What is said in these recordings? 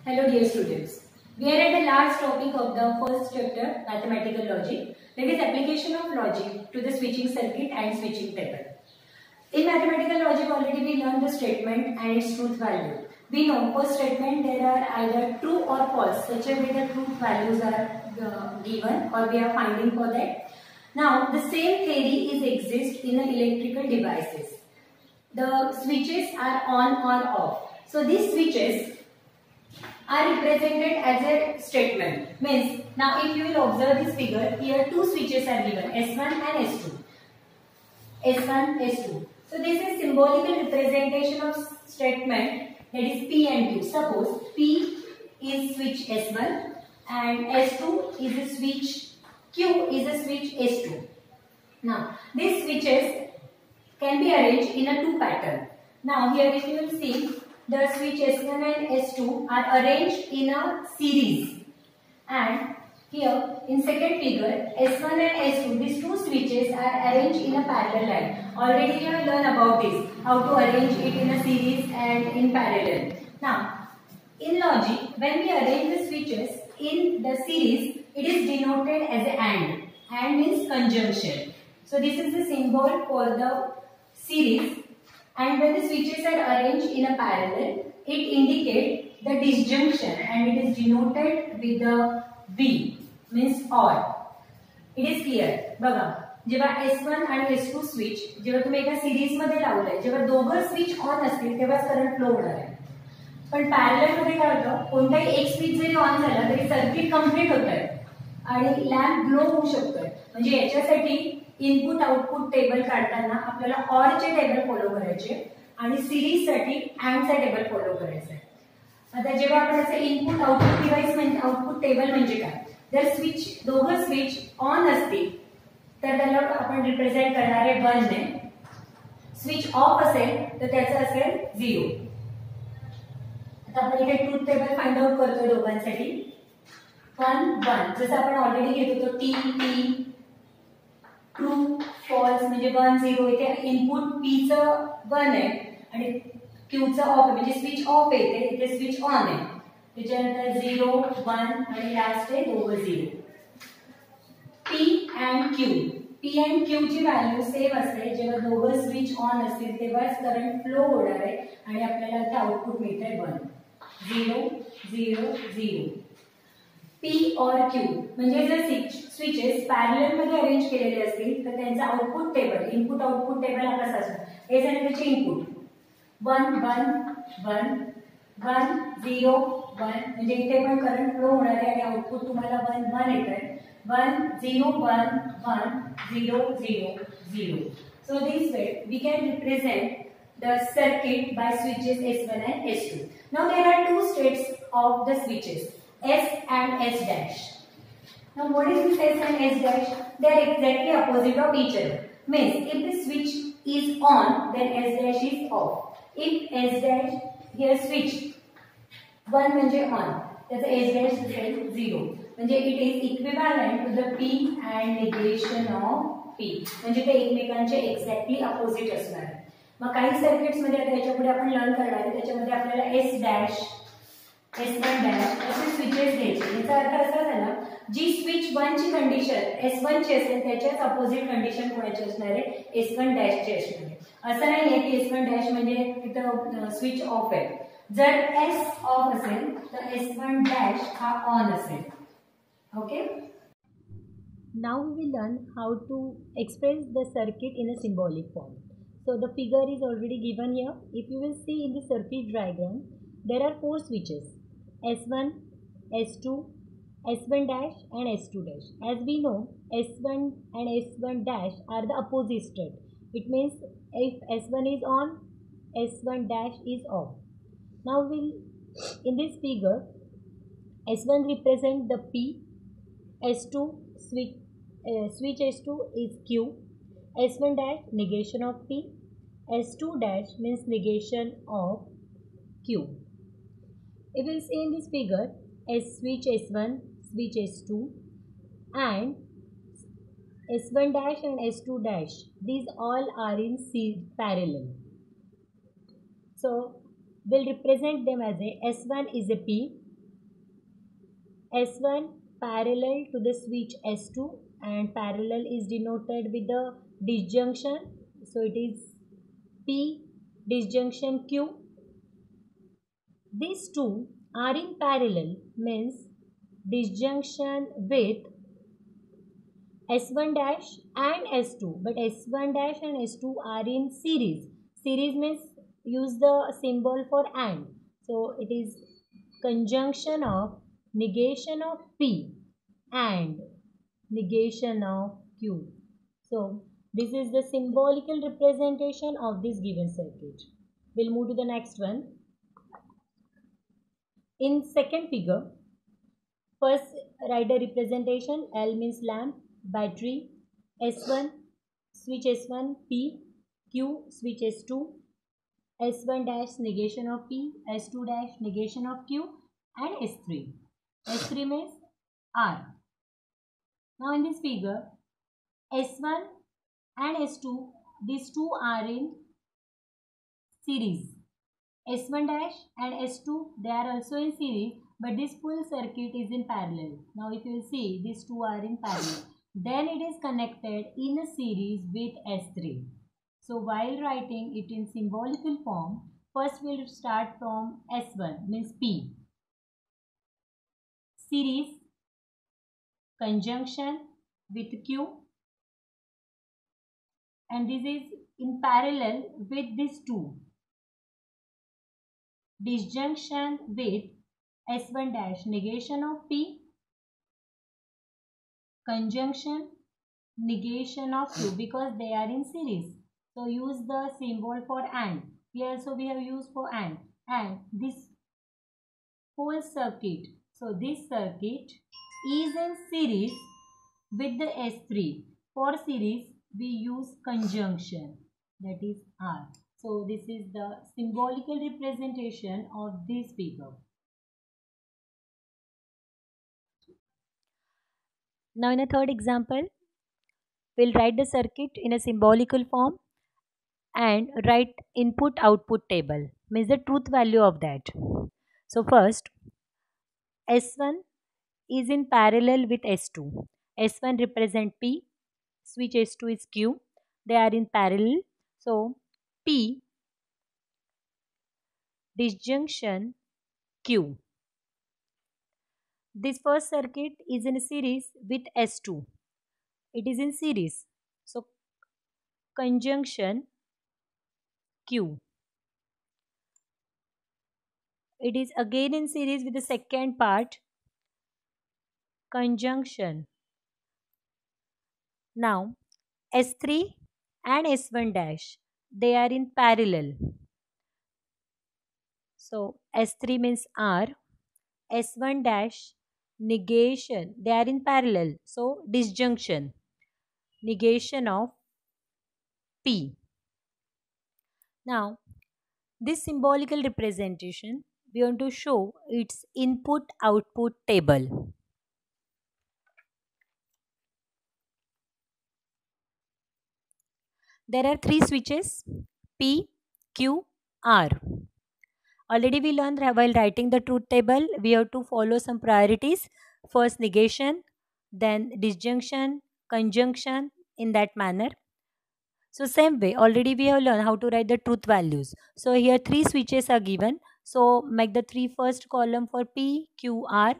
Hello dear students. We are at the last topic of the first chapter, mathematical logic, that is application of logic to the switching circuit and switching table. In mathematical logic already we learned the statement and its truth value. We know for statement there are either true or false, such a way the truth values are given or we are finding for that. Now the same theory is exist in the electrical devices. The switches are on or off. So these switches are represented as a statement. Means now if you will observe this figure, here two switches are given, S1 and S2. S1, S2. So this is symbolical representation of statement, that is P and Q. Suppose P is switch S1 and S2 is a switch, Q is a switch S2. Now these switches can be arranged in a two pattern. Now here if you will see, the switch S1 and S2 are arranged in a series, and here in second figure S1 and S2, these two switches are arranged in a parallel line. Already you have learned about this, how to arrange it in a series and in parallel. Now in logic, when we arrange the switches in the series, it is denoted as a AND. AND means conjunction. So this is the symbol for the series. And when the switches are arranged in a parallel, it indicates the disjunction and it is denoted with the V, means OR. It is clear. बघा, जेव्हा S1 आणि S2 switch जेव्हा तुम्ही एका series मध्ये लावलाय, जेव्हा दोघं स्विच ऑन असतील तेव्हाच करंट फ्लो होणार आहे. पण पॅरलल मध्ये काय होतं, कोणताही एक स्विच जरी ऑन झाला तरी सर्किट कंप्लीट होत आहे आणि लॅम्प ग्लो होऊ शकतोय. म्हणजे याच्यासाठी इनपुट आउटपुट टेबल काढताना आपल्याला ऑर चे टेबल फॉलो करायचे आणि सिरीज साठी अँड चा टेबल फॉलो करायचा आहे. आता जेव्हा आपण असं इनपुट आउटपुट डिव्हाइस म्हणजे आउटपुट टेबल म्हणजे काय, जर स्विच दोघं स्विच ऑन असतील तर त्याला आपण रिप्रेझेंट करणार आहे 1 ने. स्विच ऑफ असेल तर त्याचं असेल 0. आता आपण इथे ट्रूथ टेबल फाइंड आउट करतोय दोघांसाठी. 1 1 जसं आपण ऑलरेडी घेत होतो टी टी ट्रू फॉल्स म्हणजे 1 0. इथे इनपुट पी चं 1 आहे आणि क्यू चं ऑफ म्हणजे स्विच ऑफ आहे, इथे स्विच ऑन आहे. त्याच्यानंतर 0 1 आणि लास्ट आहे दोघं 0. P and Q, P and Q ची व्हॅल्यू सेम असते. जेव्हा दोघं स्विच ऑन असतील तेव्हाच करंट फ्लो होणार आहे आणि आपल्याला इथे आउटपुट मिळतंय 1 0 0 0. पी और क्यू म्हणजे जर स्विचेस पॅरलल मध्ये अरेंज केलेले असतील तर त्यांचा output table, input output table हा कसा असतो, हे झाले त्याचे इनपुट 1 1 1 1 0 1 म्हणजे इथे पण करंट फ्लो होणार आहे आणि आउटपुट तुम्हाला 1 1 येतंय. 1 0 1 1 0 0 0. So this way we can represent the circuit by switches S1 and S2. Now there are two states of the switches, S and S dash. Now what is this S and S dash? They are exactly opposite of each other. Means if the switch is on, then S dash is off. If S dash here switch 1 म्हणजे on, त्याचा S dash असेल 0. म्हणजे it is equivalent to the P and negation of P. म्हणजे ते एकमेकांचे exactly opposite असणार आहे. मग काही सर्किट्स मध्ये आता याच्यापुढे आपण लर्न करणार आहे, त्याच्यामध्ये आपल्याला S dash S1 डॅश असे स्विचेस घ्यायचे. याचा अर्थ असा झाला, जी स्विच 1 ची कंडिशन S1 ची असेल त्याच्याच अपोजिट कंडिशन कोणाची असणार आहे, S1 डॅश ची असणार आहे. असं नाहीये की S1 डॅश म्हणजे तिथं स्विच ऑफ आहे. जर S ऑफ असेल तर S1 डॅश हा ऑन असेल. Okay. Now we will learn how to express the circuit in a symbolic form. So the figure is already given here. If you will see in the circuit diagram, there are 4 switches, S1, S2, S1 dash and S2 dash. As we know, S1 and S1 dash are the opposite state. It means if S1 is on, S1 dash is off. Now in this figure, S1 represent the P, S2 switch S2 is Q, S1 dash negation of P, S2 dash means negation of Q. If you see in this figure, switch S1, switch S2 and S1 dash and S2 dash, these all are in parallel. So we'll represent them as a S1 is a P, S1 parallel to the switch S2, and parallel is denoted with the disjunction. So it is P disjunction Q. These two are in parallel means disjunction with S1 dash and S2, but S1 dash and S2 are in series. Series means use the symbol for AND. So it is conjunction of negation of P and negation of Q. So this is the symbolical representation of this given circuit. We'll move to the next one. In second figure, first write the representation. L means lamp, battery, S1, switch S1, P, Q, switch S2, S1 dash negation of P, S2 dash negation of Q, and S3. S3 means R. Now in this figure, S1 and S2, these two are in series. S1 dash and S2, they are also in series, but this full circuit is in parallel. Now if you see, these two are in parallel. Then it is connected in a series with S3. So while writing it in symbolical form, first we'll start from S1 means P. Series, conjunction with Q, and this is in parallel with these two. Disjunction with S1 dash negation of P, conjunction negation of Q, because they are in series. So use the symbol for AND. Here also we have used for AND. And this whole circuit. So this circuit is in series with the S3. For series we use conjunction, that is R. So this is the symbolical representation of this figure. Now in a third example, we'll write the circuit in a symbolical form and write input output table, means the truth value of that. So first, S1 is in parallel with S2. S1 represent P, switch S2 is Q. They are in parallel. So P disjunction Q. This first circuit is in series with S2. It is in series. So conjunction Q. It is again in series with the second part, conjunction. Now S3 and S1 dash, they are in parallel. So S3 means R, S1 dash negation, they are in parallel. So disjunction, negation of P. Now this symbolical representation, we want to show its input output table. There are three switches P, Q, R. Already we learned while writing the truth table, we have to follow some priorities. First negation, then disjunction, conjunction, in that manner. So same way, already we have learned how to write the truth values. So here three switches are given. So make the three first column for P, Q, R.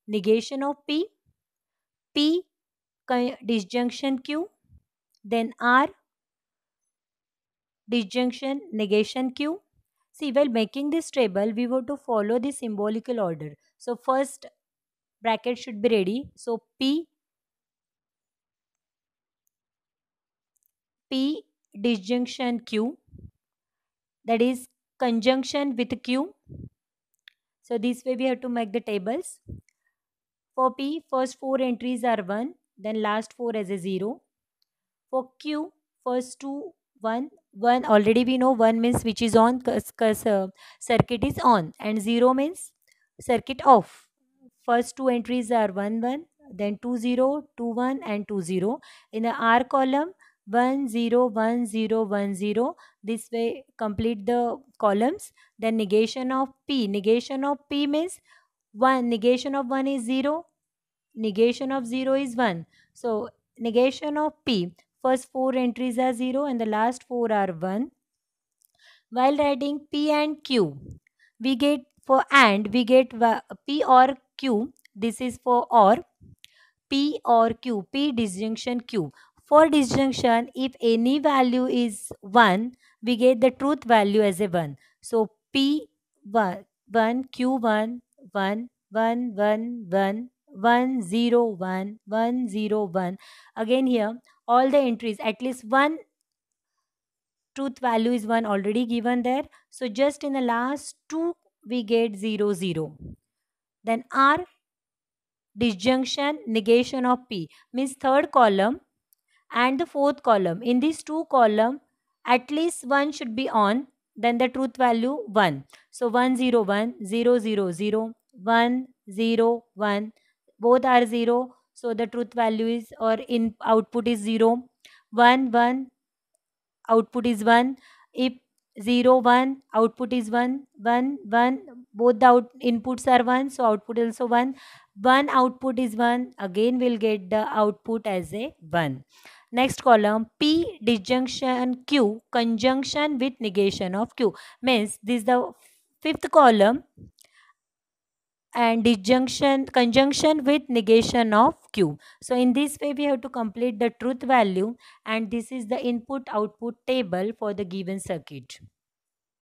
Negation of P, P disjunction Q, then R disjunction negation Q. See, while making this table, we were to follow the symbolical order. So first bracket should be ready. So P disjunction Q, that is conjunction with Q. So this way we have to make the tables. For P, first four entries are 1, then last 4 as a 0. For Q, first 2, 1. 1 already we know 1 means which is on, circuit is on, and 0 means circuit off. First two entries are 1 1, then 2 0, 2 1 and 2 0. In the R column 1 0 1 0 1 0. This way complete the columns. Then negation of P. Negation of P means 1, negation of 1 is 0. Negation of 0 is 1. So negation of P, first 4 entries are 0 and the last 4 are 1. While writing P and Q, we get for AND, we get P or Q. This is for OR. P or Q, P disjunction Q. For disjunction, if any value is 1, we get the truth value as a 1. So P 1, 1, Q 1, 1, 1, 1, 1, 1, 0, 1, 1, 0, 1. Again here, all the entries, at least one truth value is 1 already given there. So just in the last 2, we get 0, 0. Then R disjunction negation of P means third column and the fourth column. In these two columns, at least one should be on, then the truth value 1. So 1, 0, 1, 0, 0, 0, 1, 0, 1. Both are 0. So the truth value is, or in output is 0. 1, 1, output is 1. If 0, 1, output is 1. 1, 1, both the inputs are 1. So output is also 1. 1 output is 1. Again we'll get the output as a 1. Next column, P disjunction Q conjunction with negation of Q. Means this is the fifth column and disjunction conjunction with negation of Q. So in this way we have to complete the truth value, and this is the input output table for the given circuit.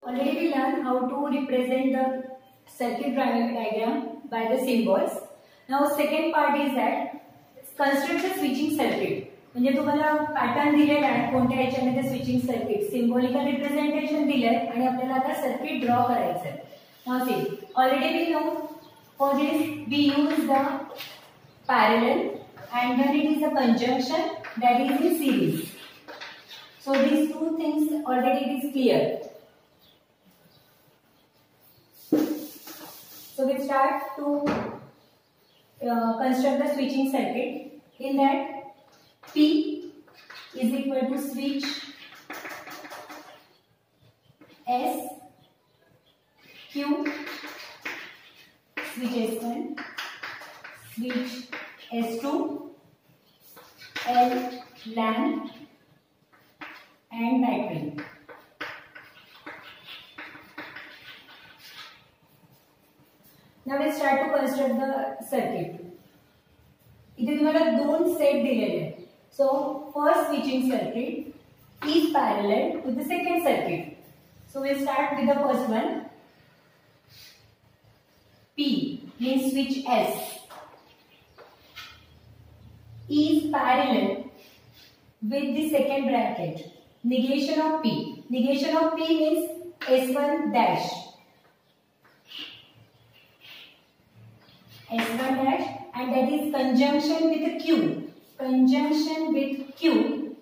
Already we learned how to represent the circuit diagram by the symbols. Now second part is that construct the switching circuit. म्हणजे तुम्हाला pattern दिलेला आहे कोणत्या याच्यामध्ये switching circuit symbolical representation दिलंय आणि आपल्याला आता सर्किट ड्रॉ करायचं आहे. Now see already we know for this we use the parallel and then it is a conjunction that is in series. So these two things already it is clear. So we start to construct the switching circuit. In that P is equal to switch S, Q, switch S1, switch S2, L, lamp and battery. Now we start to construct the circuit. इथे तुम्हाला दोन set दिलेले आहेत. So first switching circuit is parallel to the second circuit. So we start with the first one. P means switch S is parallel with the second bracket. Negation of P. Negation of P means S1 dash. S1 dash, and that is conjunction with Q. Conjunction with Q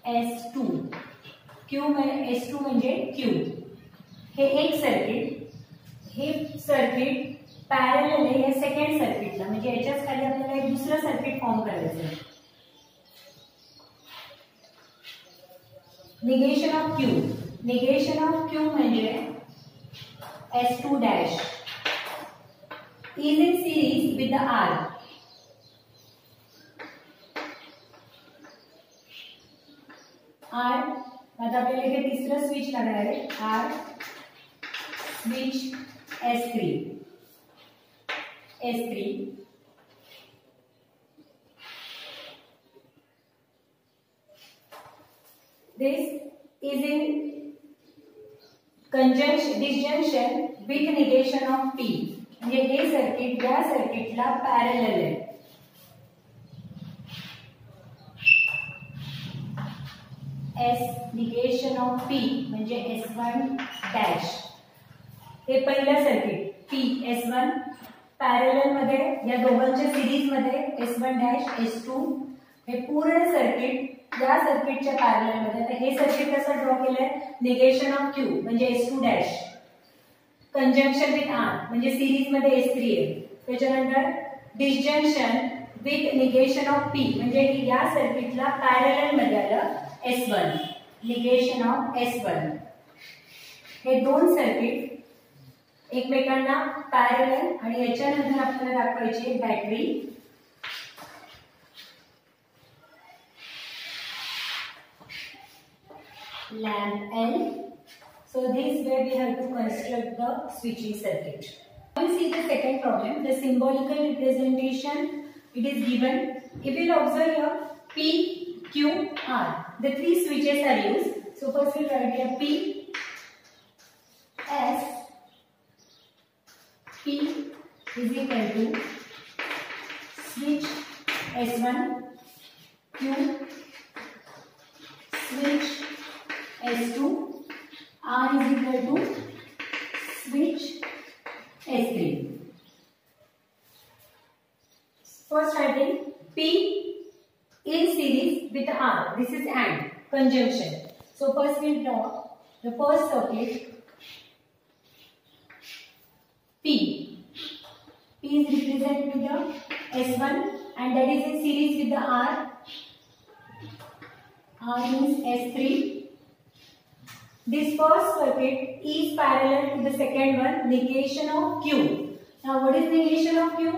S2. Q S2 म्हणजे Q. हे एक circuit, हे circuit parallel आहे या second सर्किटला, म्हणजे याच्याच खाली आपल्याला एक दुसरं सर्किट फॉर्म करायचं आहे. Negation of Q. Negation of Q म्हणजे S2 dash is in series with the R. R आता आपल्याला इथे तिसरं स्विच लागणार आहे. R switch S3. S3 this is in disjunction with negation of P. म्हणजे हे सर्किट या सर्किटला पॅरलल आहे. S negation of P म्हणजे S1 dash. हे पहिलं सर्किट P S1 पॅरलल मध्ये या दोघांच्या सिरीज मध्ये S1 dash S2. हे पूर्ण सर्किट या सर्किटच्या पॅरलल मध्ये. आता हे सर्किट कसं ड्रॉ केलंय? निगेशन ऑफ Q म्हणजे S2 dash. Conjunction with R म्हणजे सिरीज मध्ये S3 आहे. त्याच्यानंतर disjunction with negation of P म्हणजे या सर्किटला पॅरलल मध्ये आलं S1. Negation of S1. हे दोन सर्किट एकमेकांना पॅरलल आणि याच्यानंतर आपल्याला दाखवायची battery. Lamp L. So this way we have to construct the switching circuit. Now we see the second problem. The symbolical representation, it is given. If you will observe here, P, Q, R. The three switches are used. So first we will write here P, S. P is equal to switch S1, Q, switch S2, R is equal to switch S3. First writing P in series with R. This is AND, conjunction. So first we will draw the first circuit P. P is represented with the S1 and that is in series with the R. R means S3. This first circuit is parallel to the second one, negation of Q. Now what is negation of Q?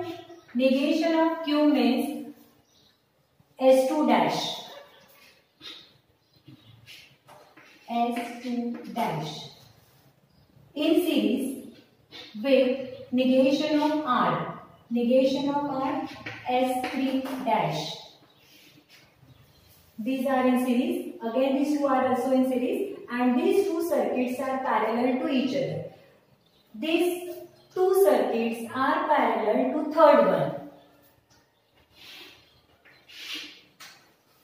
Negation of Q means S2 dash. S2 dash. In series with negation of R. Negation of R, S3 dash. These are in series. Again these two are also in series. And these two circuits are parallel to each other. These two circuits are parallel to third one.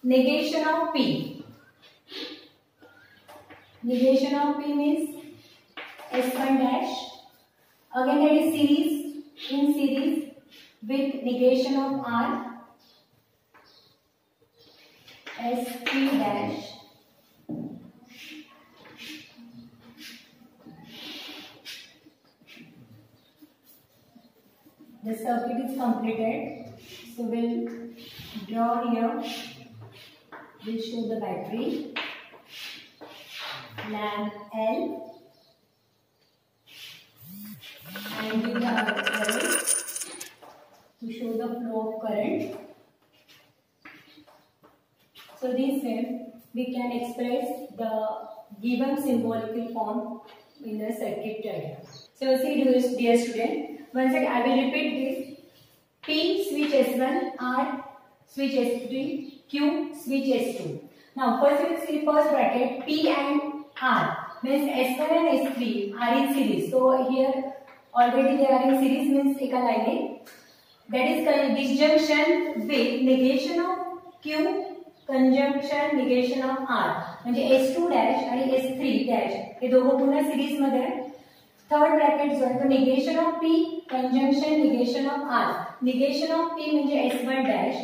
Negation of P. Negation of P means S1 dash. Again that is series, in series with negation of R. S3 dash. The circuit is completed. So we'll draw here. We'll show the battery. Lamp L. And with the arrow to show the flow of current. So this way we can express the given symbolical form in the circuit diagram. So see dear student. Once again, I will repeat this. P switch S1, R switch S3, Q switch S2. Now first we will see first bracket P and R means S1 and S3 are in series. So here already they are in series means eka line. That is disjunction with negation of Q, conjunction negation of R. म्हणजे S2 dash आणि S3 dash हे दोघं पुन्हा series मध्ये आहे. Third bracket जो आहे तो negation of P conjunction negation of R. Negation of P म्हणजे S1 dash,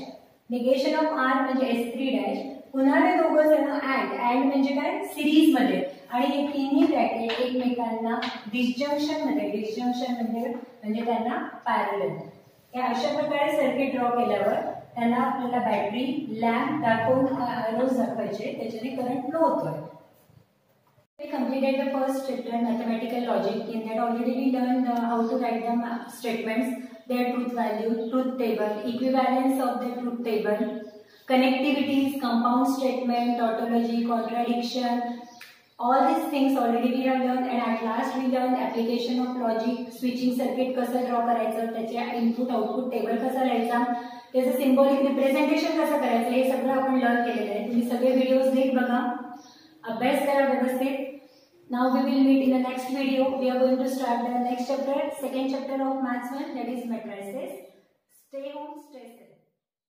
negation of R म्हणजे S3 डॅश. पुन्हा ते दोघं जण अँड म्हणजे काय सिरीज मध्ये आणि हे तिन्ही ब्रॅकेट एकमेकांना डिस्जंक्शन मध्ये, डिस्जंक्शन म्हणजे त्यांना पॅरलल. या अशा प्रकारे सर्किट ड्रॉ केल्यावर त्यांना आपल्याला बॅटरी लॅम्प दाखवून रोज दाखवायचे त्याच्याने करंट फ्लो होतोय. We completed the first chapter mathematical logic. In that already we learned how to write the statements, their truth value, truth table, equivalence of the truth table, connectivities, compound statement, tautology, contradiction. All these things already we have learned, and at last we learned application of logic, switching circuit कसं draw करायचं, त्याचे input output table कसा लिहायचा, त्याचं symbolic representation कसं करायचं, हे सगळं आपण लर्न केलेलं आहे. तुम्ही सगळे व्हिडिओज नीट बघा, अभ्यास करा व्यवस्थित. Now we will meet in the next video. We are going to start the next chapter, second chapter of Maths 1, that is matrices. Stay home, stay safe.